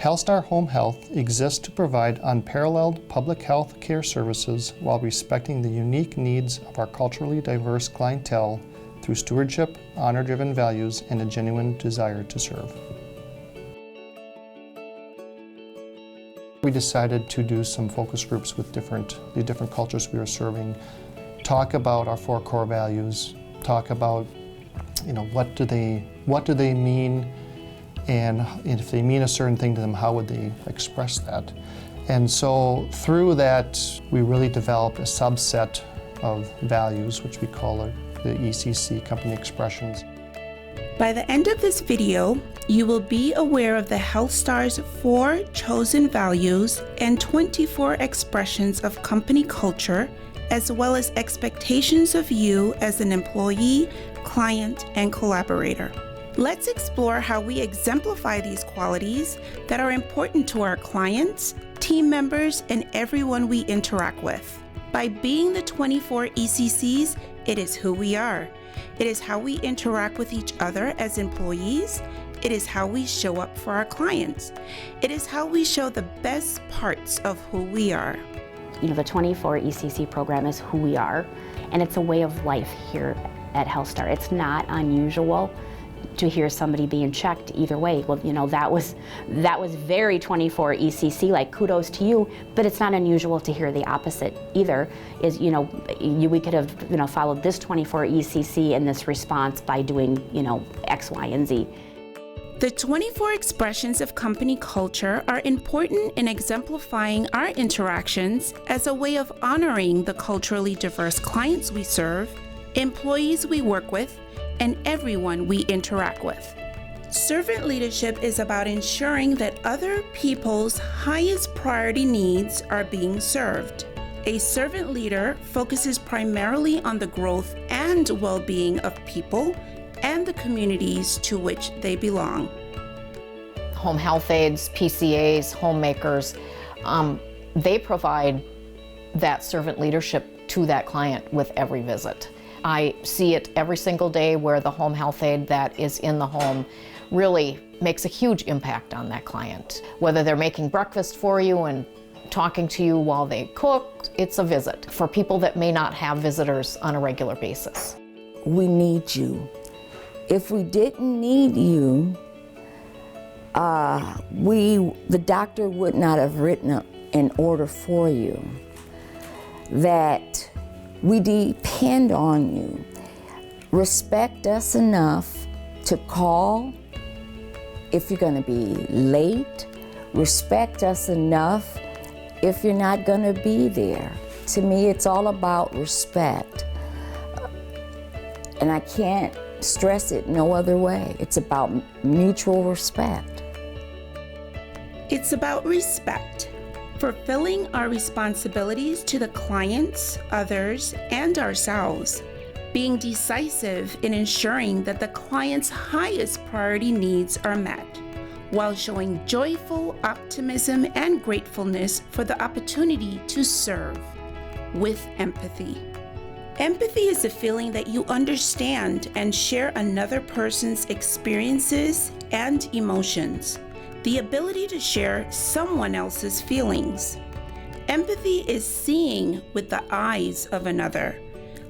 HealthStar Home Health exists to provide unparalleled public health care services while respecting the unique needs of our culturally diverse clientele through stewardship, honor-driven values, and a genuine desire to serve. We decided to do some focus groups with the different cultures we are serving, talk about our 4 core values, talk about, what do they mean, and if they mean a certain thing to them, how would they express that? And so through that, we really developed a subset of values, which we call the ECC, Company Expressions. By the end of this video, you will be aware of the HealthStar's 4 chosen values and 24 expressions of company culture, as well as expectations of you as an employee, client, and collaborator. Let's explore how we exemplify these qualities that are important to our clients, team members, and everyone we interact with. By being the 24 ECCs, it is who we are. It is how we interact with each other as employees. It is how we show up for our clients. It is how we show the best parts of who we are. The 24 ECC program is who we are, and it's a way of life here at HealthStar. It's not unusual to hear somebody being checked either way. Well, that was very 24 ECC, like kudos to you, but it's not unusual to hear the opposite either. We could have, followed this 24 ECC in this response by doing, X, Y, and Z. The 24 expressions of company culture are important in exemplifying our interactions as a way of honoring the culturally diverse clients we serve, employees we work with, and everyone we interact with. Servant leadership is about ensuring that other people's highest priority needs are being served. A servant leader focuses primarily on the growth and well-being of people and the communities to which they belong. Home health aides, PCAs, homemakers, they provide that servant leadership to that client with every visit. I see it every single day where the home health aide that is in the home really makes a huge impact on that client. Whether they're making breakfast for you and talking to you while they cook, it's a visit for people that may not have visitors on a regular basis. We need you. If we didn't need you, the doctor would not have written an order for you. That we depend on you. Respect us enough to call if you're going to be late. Respect us enough if you're not going to be there. To me, it's all about respect. And I can't stress it no other way. It's about mutual respect. It's about respect. Fulfilling our responsibilities to the clients, others, and ourselves. Being decisive in ensuring that the client's highest priority needs are met, while showing joyful optimism and gratefulness for the opportunity to serve with empathy. Empathy is the feeling that you understand and share another person's experiences and emotions. The ability to share someone else's feelings. Empathy is seeing with the eyes of another,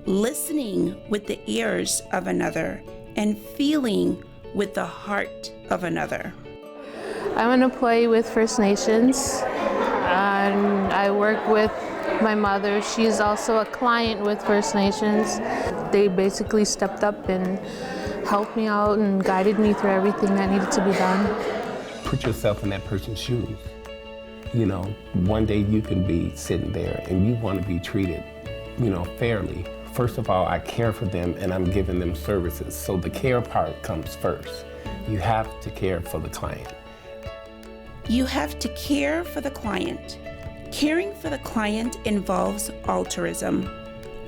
listening with the ears of another, and feeling with the heart of another. I'm an employee with First Nations, and I work with my mother. She's also a client with First Nations. They basically stepped up and helped me out and guided me through everything that needed to be done. Put yourself in that person's shoes. One day you can be sitting there and you want to be treated, fairly. First of all, I care for them and I'm giving them services. So the care part comes first. You have to care for the client. You have to care for the client. Caring for the client involves altruism.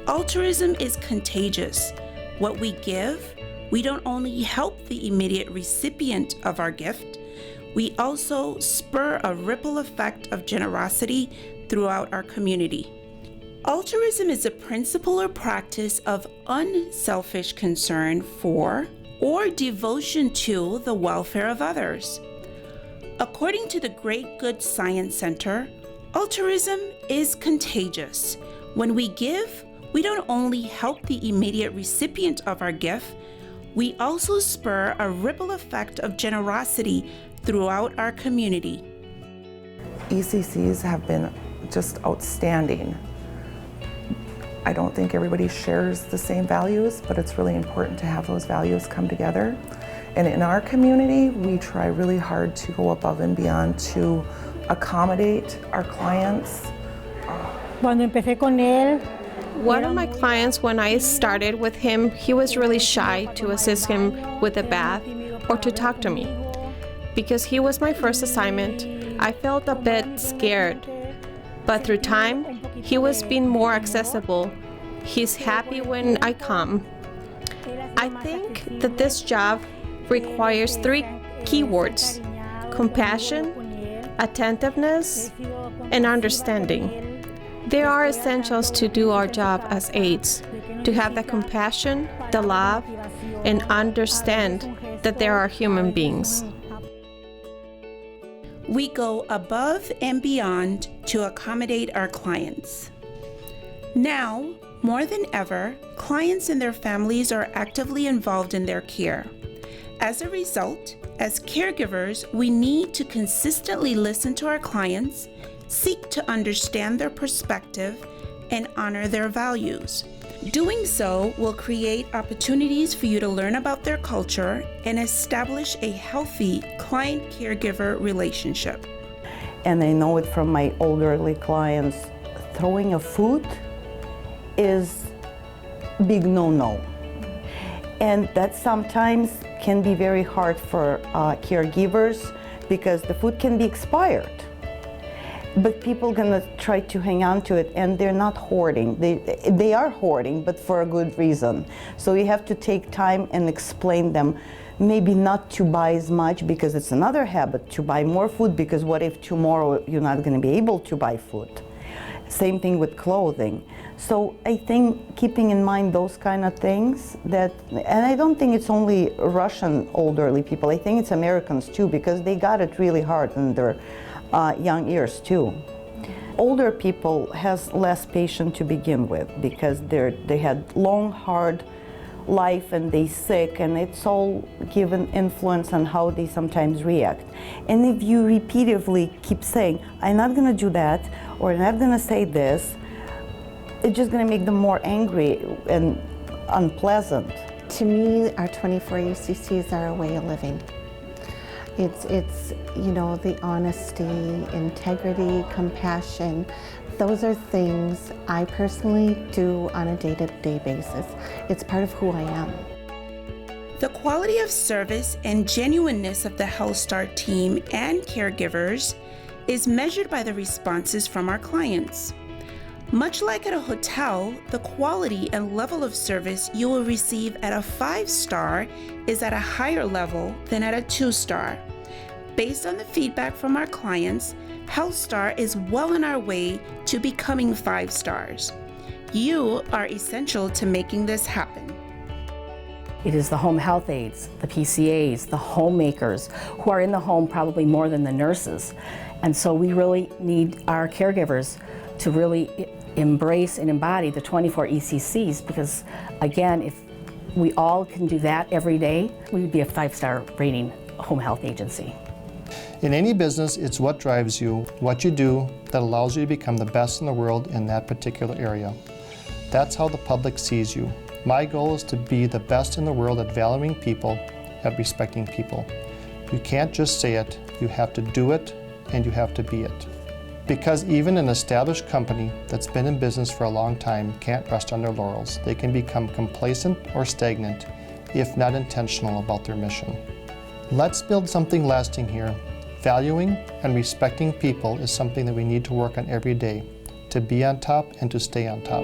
Altruism is contagious. What we give, we don't only help the immediate recipient of our gift, we also spur a ripple effect of generosity throughout our community. Altruism is a principle or practice of unselfish concern for or devotion to the welfare of others. According to the Great Good Science Center, altruism is contagious. When we give, we don't only help the immediate recipient of our gift, we also spur a ripple effect of generosity throughout our community. ECCs have been just outstanding. I don't think everybody shares the same values, but it's really important to have those values come together. And in our community, we try really hard to go above and beyond to accommodate our clients. Cuando empecé con él, one of my clients, when I started with him, he was really shy to assist him with a bath or to talk to me. Because he was my first assignment, I felt a bit scared. But through time, he was being more accessible. He's happy when I come. I think that this job requires 3 keywords: compassion, attentiveness, and understanding. They are essentials to do our job as aides, to have the compassion, the love, and understand that there are human beings. We go above and beyond to accommodate our clients. Now, more than ever, clients and their families are actively involved in their care. As a result, as caregivers, we need to consistently listen to our clients, seek to understand their perspective, and honor their values. Doing so will create opportunities for you to learn about their culture and establish a healthy client-caregiver relationship. And I know it from my elderly clients, throwing a food is big no-no. And that sometimes can be very hard for caregivers because the food can be expired. But people are gonna try to hang on to it, and they're not hoarding. They are hoarding, but for a good reason. So you have to take time and explain them, maybe not to buy as much because it's another habit, to buy more food, because what if tomorrow you're not gonna be able to buy food? Same thing with clothing. So I think keeping in mind those kind of things and I don't think it's only Russian elderly people, I think it's Americans too, because they got it really hard in their young years too. Older people has less patience to begin with because they had long, hard life and they sick, and it's all given influence on how they sometimes react. And if you repeatedly keep saying, I'm not gonna do that, or I'm not gonna say this, it's just gonna make them more angry and unpleasant. To me, our 24 UCCs are a way of living. It's you know, the honesty, integrity, compassion. Those are things I personally do on a day-to-day basis. It's part of who I am. The quality of service and genuineness of the HealthStar team and caregivers is measured by the responses from our clients. Much like at a hotel, the quality and level of service you will receive at a 5-star is at a higher level than at a 2-star. Based on the feedback from our clients, HealthStar is well on our way to becoming 5 stars. You are essential to making this happen. It is the home health aides, the PCAs, the homemakers who are in the home probably more than the nurses. And so we really need our caregivers to really embrace and embody the 24 ECCs, because again, if we all can do that every day, we would be a 5-star rating home health agency. In any business, it's what drives you, what you do, that allows you to become the best in the world in that particular area. That's how the public sees you. My goal is to be the best in the world at valuing people, at respecting people. You can't just say it, you have to do it, and you have to be it. Because even an established company that's been in business for a long time can't rest on their laurels. They can become complacent or stagnant if not intentional about their mission. Let's build something lasting here. Valuing and respecting people is something that we need to work on every day, to be on top and to stay on top.